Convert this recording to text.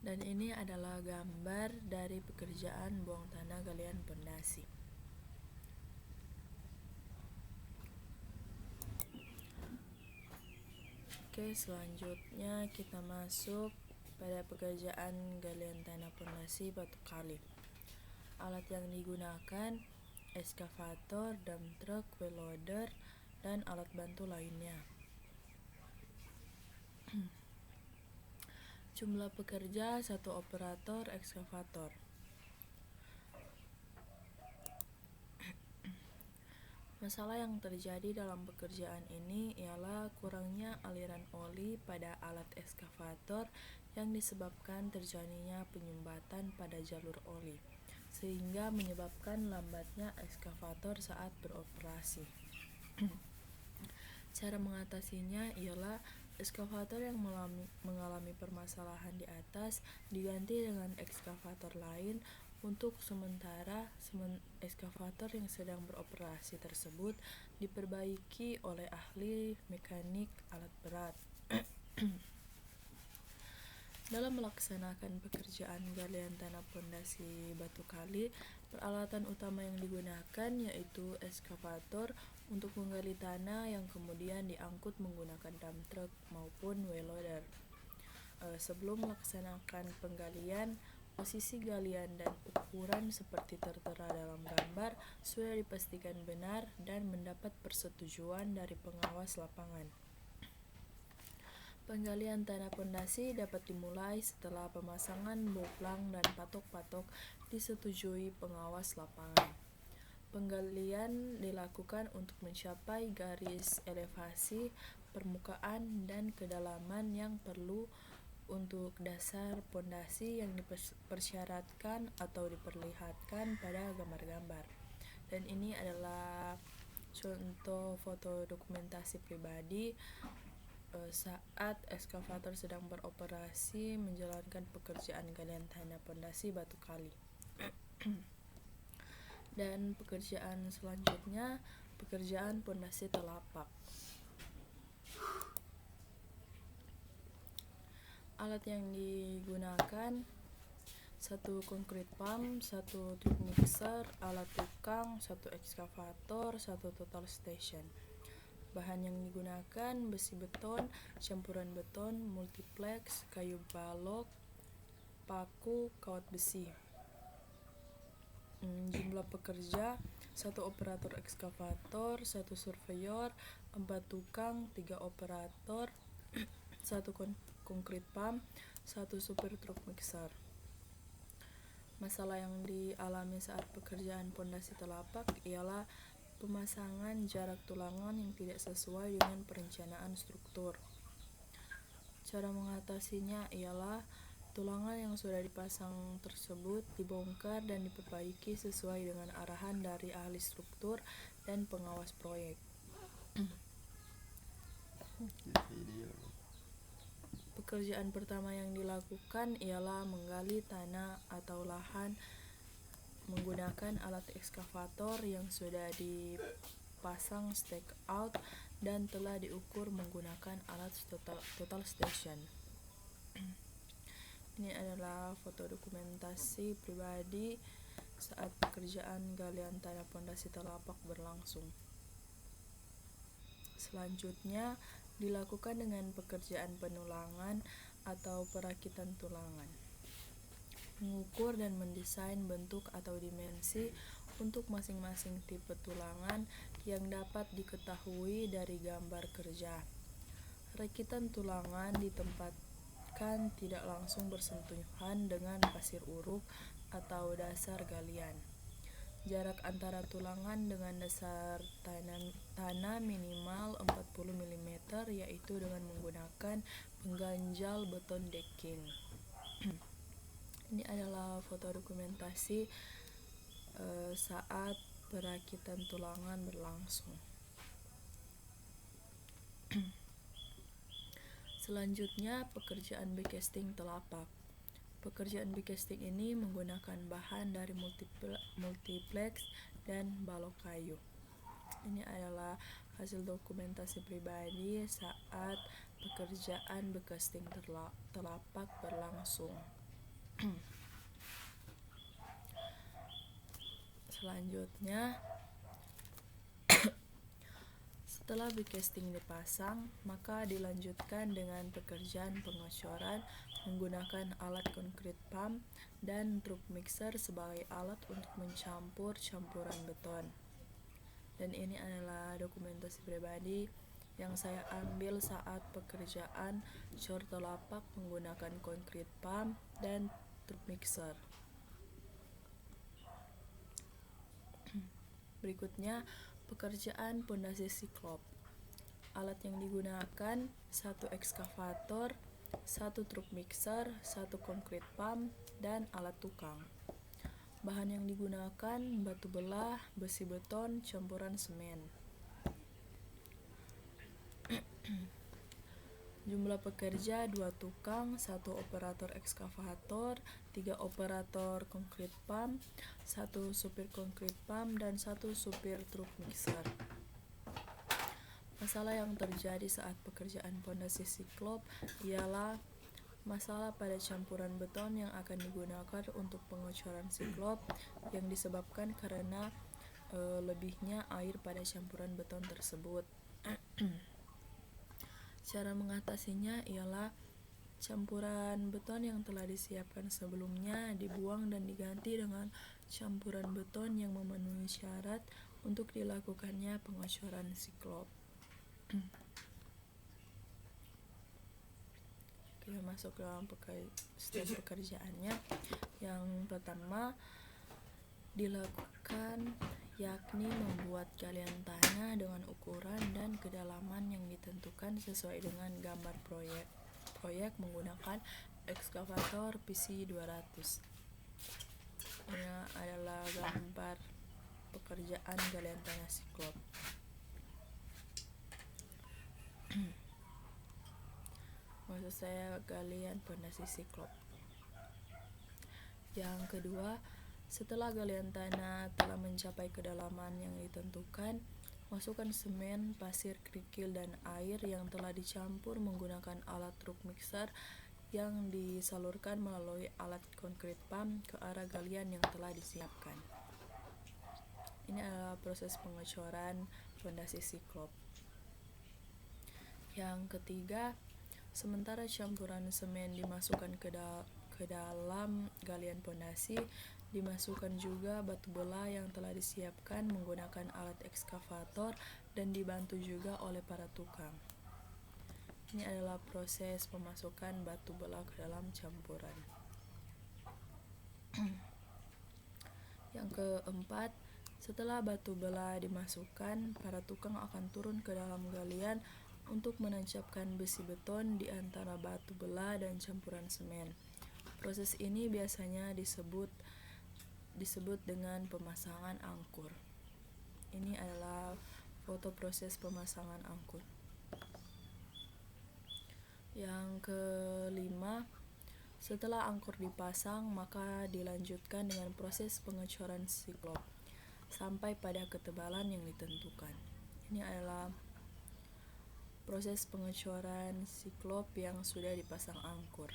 Dan ini adalah gambar dari pekerjaan buang tanah galian pondasi. Oke, selanjutnya kita masuk pada pekerjaan galian tanah pondasi batu kali. Alat yang digunakan eskavator, dump truck, wheel loader, dan alat bantu lainnya. Jumlah pekerja 1 operator ekskavator. Masalah yang terjadi dalam pekerjaan ini ialah kurangnya aliran oli pada alat ekskavator yang disebabkan terjadinya penyumbatan pada jalur oli, sehingga menyebabkan lambatnya ekskavator saat beroperasi. Cara mengatasinya ialah ekskavator yang mengalami permasalahan di atas diganti dengan ekskavator lain. Untuk sementara, ekskavator yang sedang beroperasi tersebut diperbaiki oleh ahli mekanik alat berat. Dalam melaksanakan pekerjaan galian tanah pondasi batu kali, peralatan utama yang digunakan yaitu ekskavator untuk menggali tanah yang kemudian diangkut menggunakan dump truck maupun wheel loader. Sebelum melaksanakan penggalian, posisi galian dan ukuran seperti tertera dalam gambar sudah dipastikan benar dan mendapat persetujuan dari pengawas lapangan. Penggalian tanah pondasi dapat dimulai setelah pemasangan boplang dan patok-patok disetujui pengawas lapangan. Penggalian dilakukan untuk mencapai garis elevasi, permukaan, dan kedalaman yang perlu untuk dasar pondasi yang dipersyaratkan atau diperlihatkan pada gambar-gambar. Dan ini adalah contoh foto dokumentasi pribadi saat ekskavator sedang beroperasi menjalankan pekerjaan galian tanah pondasi batu kali. Dan pekerjaan selanjutnya, pekerjaan pondasi telapak. Alat yang digunakan 1 concrete pump, 1 truk mixer, alat tukang, 1 ekskavator, 1 total station. Bahan yang digunakan besi beton, campuran beton, multiplex, kayu balok, paku, kawat besi. Jumlah pekerja 1 operator ekskavator, 1 surveyor, 4 tukang, 3 operator, 1 concrete pump, 1 supir truk mixer. Masalah yang dialami saat pekerjaan pondasi telapak ialah pemasangan jarak tulangan yang tidak sesuai dengan perencanaan struktur. Cara mengatasinya ialah tulangan yang sudah dipasang tersebut dibongkar dan diperbaiki sesuai dengan arahan dari ahli struktur dan pengawas proyek. Pekerjaan pertama yang dilakukan ialah menggali tanah atau lahan menggunakan alat ekskavator yang sudah dipasang stake out dan telah diukur menggunakan alat total station. Ini adalah foto dokumentasi pribadi saat pekerjaan galian tanah pondasi telapak berlangsung. Selanjutnya dilakukan dengan pekerjaan penulangan atau perakitan tulangan. Mengukur dan mendesain bentuk atau dimensi untuk masing-masing tipe tulangan yang dapat diketahui dari gambar kerja. Rakitan tulangan ditempatkan tidak langsung bersentuhan dengan pasir uruk atau dasar galian. Jarak antara tulangan dengan dasar tanah minimal 40 mm, yaitu dengan menggunakan pengganjal beton decking. Ini adalah foto dokumentasi saat perakitan tulangan berlangsung. Selanjutnya, pekerjaan backcasting telapak. Pekerjaan backcasting ini menggunakan bahan dari multiplex dan balok kayu. Ini adalah hasil dokumentasi pribadi saat pekerjaan backcasting telapak berlangsung. Selanjutnya, setelah big casting dipasang, maka dilanjutkan dengan pekerjaan pengocoran menggunakan alat concrete pump dan truk mixer sebagai alat untuk mencampur campuran beton. Dan ini adalah dokumentasi pribadi yang saya ambil saat pekerjaan cor telapak menggunakan concrete pump dan truk mixer. Berikutnya, pekerjaan pondasi siklop. Alat yang digunakan 1 ekskavator, 1 truk mixer, 1 concrete pump, dan alat tukang. Bahan yang digunakan batu belah, besi beton, campuran semen. Jumlah pekerja 2 tukang, 1 operator ekskavator, 3 operator concrete pump, 1 supir concrete pump, dan 1 supir truk mixer. Masalah yang terjadi saat pekerjaan pondasi siklop ialah masalah pada campuran beton yang akan digunakan untuk pengocoran siklop yang disebabkan karena lebihnya air pada campuran beton tersebut. Cara mengatasinya ialah campuran beton yang telah disiapkan sebelumnya dibuang dan diganti dengan campuran beton yang memenuhi syarat untuk dilakukannya pengocoran siklop. Kita masuk ke dalam step pekerjaannya. Yang pertama dilakukan yakni membuat galian tanah dengan ukuran dan kedalaman yang ditentukan sesuai dengan gambar proyek menggunakan ekskavator PC 200. Ini adalah gambar pekerjaan galian tanah siklop. Maksud saya galian pondasi siklop. Yang kedua, setelah galian tanah telah mencapai kedalaman yang ditentukan, masukkan semen, pasir, kerikil, dan air yang telah dicampur menggunakan alat truk mixer yang disalurkan melalui alat concrete pump ke arah galian yang telah disiapkan. Ini adalah proses pengocoran pondasi siklop. Yang ketiga, sementara campuran semen dimasukkan ke dalam galian pondasi, dimasukkan juga batu belah yang telah disiapkan menggunakan alat ekskavator dan dibantu juga oleh para tukang. Ini adalah proses pemasukan batu belah ke dalam campuran. Yang keempat, setelah batu belah dimasukkan, para tukang akan turun ke dalam galian untuk menancapkan besi beton di antara batu belah dan campuran semen. Proses ini biasanya disebut dengan pemasangan angkur. Ini adalah foto proses pemasangan angkur. Yang kelima, setelah angkur dipasang, maka dilanjutkan dengan proses pengocoran siklop sampai pada ketebalan yang ditentukan. Ini adalah proses pengocoran siklop yang sudah dipasang angkur.